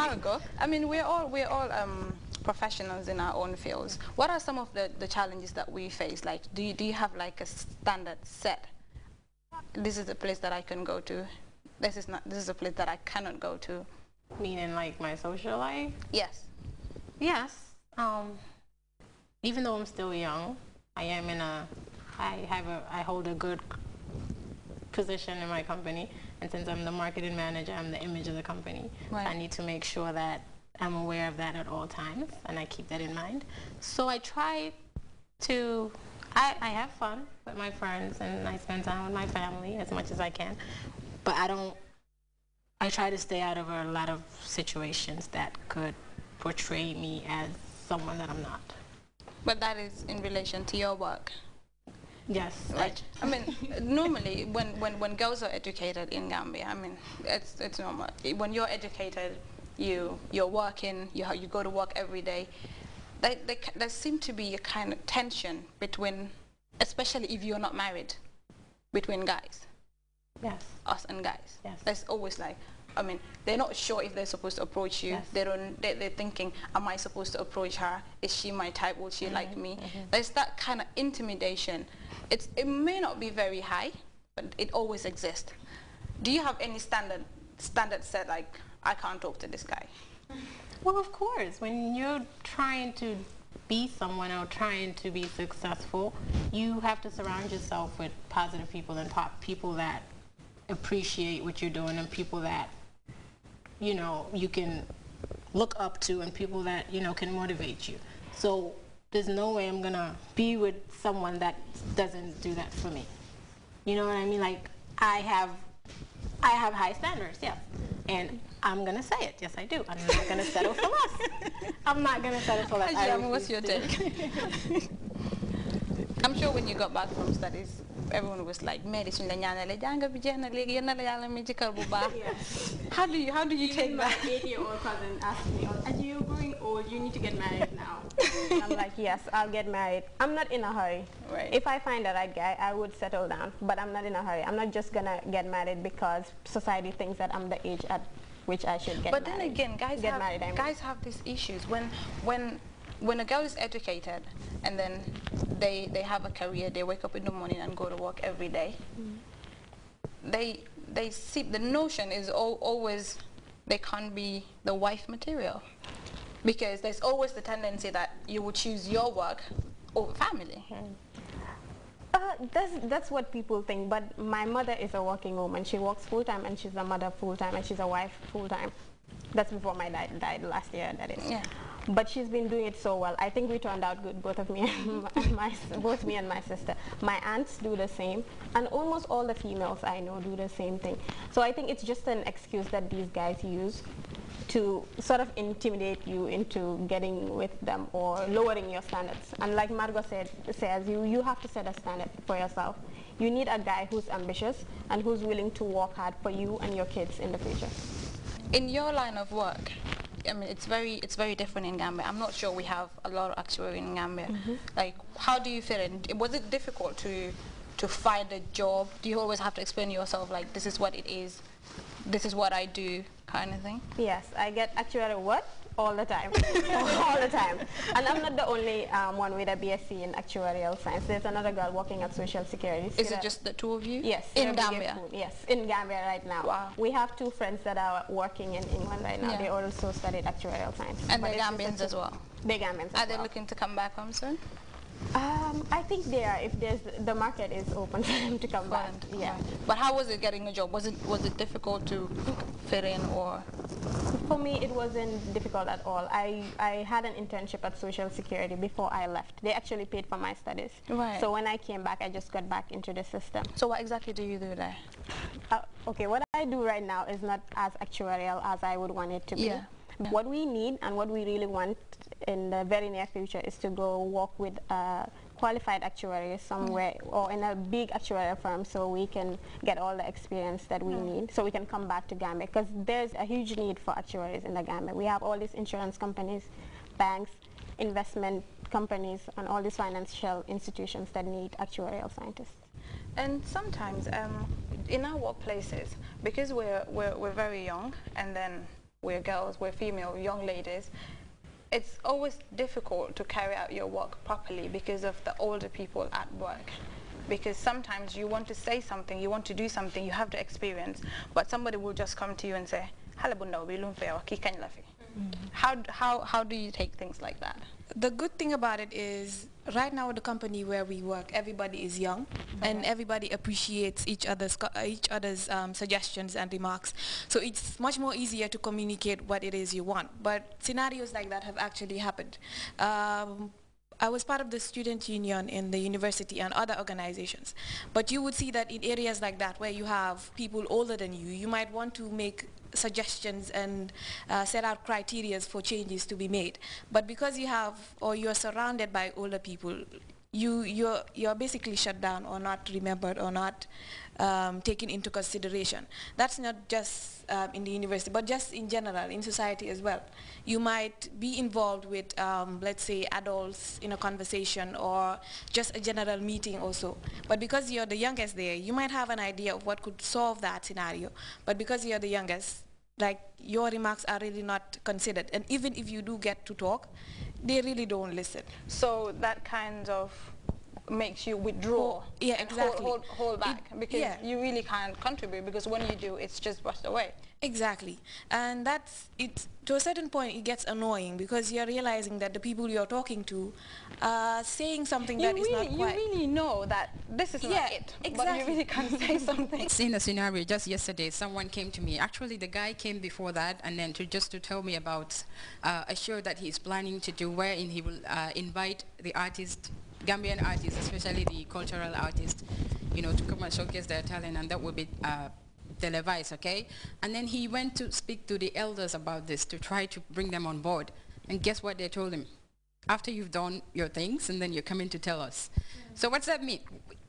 Margot, I mean, we're all professionals in our own fields. What are some of the challenges that we face? Like, do you have like a standard set? This is the place that I can go to. This is a place that I cannot go to. Meaning like my social life? Yes. Yes. Even though I'm still young, I hold a good position in my company, and since I'm the marketing manager, I'm the image of the company. Right. So I need to make sure that I'm aware of that at all times, and I keep that in mind. So I try to, I have fun with my friends, and I spend time with my family as much as I can, but I try to stay out of a lot of situations that could portray me as someone that I'm not. But that is in relation to your work. Yes. Right. I mean, normally when girls are educated in Gambia, I mean, it's normal. When you're educated, you're working, you go to work every day. There seems to be a kind of tension between, especially if you're not married, between guys. Yes. Us and guys. Yes. There's always like, I mean, they're not sure if they're supposed to approach you. Yes. They're thinking, am I supposed to approach her? Is she my type? Will she like me? There's that kind of intimidation. It may not be very high, but it always exists. Do you have any standard set, like, I can't talk to this guy? Well, of course. When you're trying to be someone or trying to be successful, you have to surround yourself with positive people and people that appreciate what you're doing, and people that, you know, you can look up to, and people that, you know, can motivate you. So there's no way I'm gonna be with someone that doesn't do that for me. You know what I mean? Like, I have high standards, yeah. And I'm gonna say it, yes I do. I'm not gonna settle for less. I'm not gonna settle for less. What's your take? I'm sure when you got back from studies, everyone was like, "Mary, suñ la ñaanale jàng bi jeex na léegi yéen la yàlla mi jëkkër bu baax." How do you take that? My 8-year-old cousin asked me, "Are you growing old? You need to get married now." I'm like, "Yes, I'll get married. I'm not in a hurry. Right. If I find the right guy, I would settle down. But I'm not in a hurry. I'm not just gonna get married because society thinks that I'm the age at which I should get married." But then again, guys have these issues when a girl is educated and then they have a career, they wake up in the morning and go to work every day. They see the notion is always they can't be the wife material, because there's always the tendency that you would choose your work over family. That's what people think, but my mother is a working woman. She works full-time, and she's a mother full-time, and she's a wife full-time. That's before my dad died last year, that is. Yeah. But she's been doing it so well. I think we turned out good, both of me and both me and my sister. My aunts do the same, and almost all the females I know do the same thing. So I think it's just an excuse that these guys use to sort of intimidate you into getting with them or lowering your standards. And like Margot says, you have to set a standard for yourself. You need a guy who's ambitious and who's willing to work hard for you and your kids in the future. In your line of work, I mean, it's very different in Gambia. I'm not sure we have a lot of actuaries in Gambia. Like, how do you fit in? Was it difficult to find a job? Do you always have to explain yourself, like, this is what it is, this is what I do, kind of thing? Yes, I get actuarial work all the time, all the time. And I'm not the only one with a BSc in actuarial science. There's another girl working at Social Security. Is it just the two of you? Yes. In Gambia? Yes, in Gambia right now. Wow. We have two friends that are working in England right now. Yeah. They also studied actuarial science. And they're Gambians as well? They're Gambians as well. Are they well. looking to come back home soon? I think they are, if the market is open for them to come back. Yeah. But how was it getting a job? Was it difficult to fit in, or? For me, it wasn't difficult at all. I had an internship at Social Security before I left. They actually paid for my studies. Right. So when I came back, I just got back into the system. So what exactly do you do there? Okay, what I do right now is not as actuarial as I would want it to be. Yeah. What we need and what we really want in the very near future is to go work with a qualified actuary somewhere or in a big actuarial firm, so we can get all the experience that we need, so we can come back to Gambia, because there's a huge need for actuaries in the Gambia. We have all these insurance companies, banks, investment companies, and all these financial institutions that need actuarial scientists. And sometimes in our workplaces, because we're very young, and then we're girls, we're female, young ladies, it's always difficult to carry out your work properly because of the older people at work. Because sometimes you want to say something, you want to do something, you have the experience, but somebody will just come to you and say, how do you take things like that? The good thing about it is, right now at the company where we work, everybody is young, and everybody appreciates each other's suggestions and remarks. So it's much more easier to communicate what it is you want. But scenarios like that have actually happened. I was part of the student union in the university and other organizations. But you would see that in areas like that where you have people older than you, you might want to make suggestions and set out criteria for changes to be made. But because you have, or you're surrounded by older people, you're basically shut down or not remembered or not taken into consideration. That's not just in the university, but just in general, in society as well. You might be involved with, let's say, adults in a conversation or just a general meeting also. But because you're the youngest there, you might have an idea of what could solve that scenario. But because you're the youngest, like, your remarks are really not considered. And even if you do get to talk, they really don't listen. So that kind of makes you withdraw. Yeah, exactly. Hold back, because you really can't contribute, because when you do, it's just brushed away. Exactly. And that's it. To a certain point, it gets annoying because you're realizing that the people you're talking to are saying something that is not quite. You really know that this is not it, exactly. but you really can't say something. In a scenario just yesterday, someone came to me. Actually, the guy came before that, and then just to tell me about a show that he's planning to do, wherein he will invite the artists, Gambian artists, especially the cultural artists, you know, to come and showcase their talent, and that will be televised, okay? And then he went to speak to the elders about this to try to bring them on board. And guess what they told him? After you've done your things, and then you're coming to tell us. So what's that mean?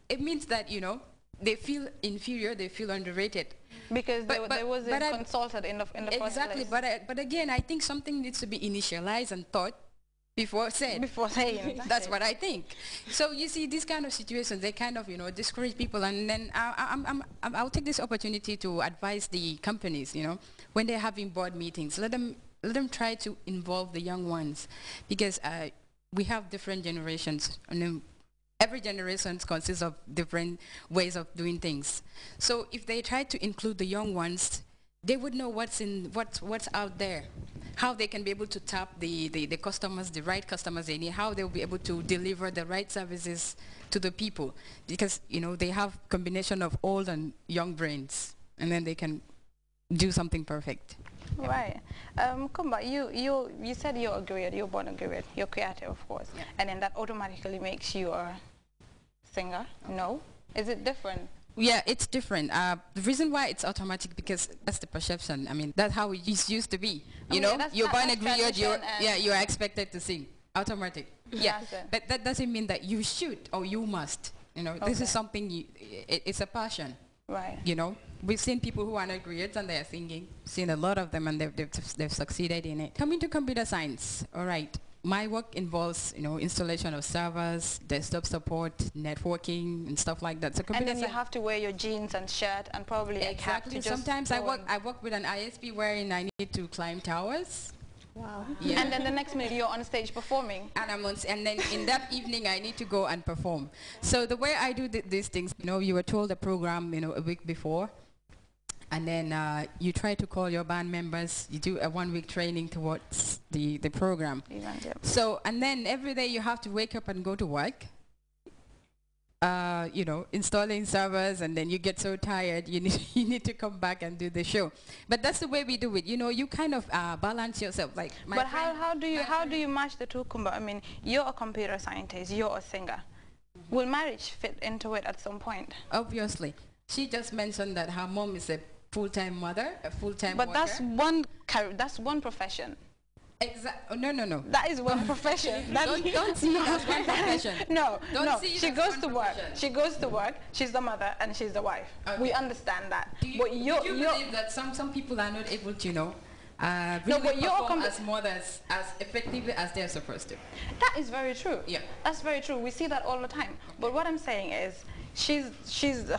It means that, you know, they feel inferior, they feel underrated. Because they wasn't consulted in the first place. Exactly, but again, I think something needs to be initialized and thought before said. Before saying. Exactly. That's what I think. So you see, these kind of situations, they kind of, you know, discourage people. And then I'll take this opportunity to advise the companies, you know, when they're having board meetings, let them try to involve the young ones, because we have different generations, and then every generation consists of different ways of doing things. So if they try to include the young ones, they would know what's out there, how they can be able to tap the customers, the right customers they need, how they'll be able to deliver the right services to the people, because, you know, they have combination of old and young brains, and then they can do something perfect. Right. Kumba, you said you're a Grit, you're born a Grit, you're creative, of course, and then that automatically makes you a singer? No? Is it different? Yeah, it's different. The reason why it's automatic, because that's the perception. I mean, that's how it used to be. You know, you're born a Griot, you're expected to sing. Automatic. Yeah, but that doesn't mean that you should or you must. You know, this is something, it's a passion. Right. You know, we've seen people who are not Griots and they're singing. Seen a lot of them, and they've succeeded in it. Coming to computer science, all right. My work involves, you know, installation of servers, desktop support, networking, and stuff like that. So and then you have to wear your jeans and shirt and probably a cap to just sometimes I work with an ISP wherein I need to climb towers. Wow. Yeah. And then the next minute you're on stage performing. And then in that evening I need to go and perform. So the way I do these things, you know, you were told the program, you know, a week before. And then you try to call your band members. You do a 1-week training towards the program. So, and then every day you have to wake up and go to work. You know, installing servers, and then you get so tired, you need to come back and do the show. But that's the way we do it. You know, you kind of balance yourself. Like, but how do you match the two, Kumba? I mean, you're a computer scientist, you're a singer. Will marriage fit into it at some point? Obviously. She just mentioned that her mom is a full-time mother, a full-time worker. But that's one profession. Exactly. No. That is one profession. Don't see it as one profession. No. She goes to work. She goes to work. She's the mother and she's the wife. Okay. We understand that. Do you believe that some people are not able to, you know, really perform as mothers as effectively as they're supposed to? That is very true. Yeah. That's very true. We see that all the time. Okay. But what I'm saying is,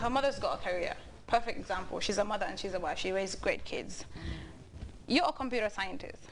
her mother's got a career. Perfect example. She's a mother and she's a wife. She raised great kids. you're a computer scientist.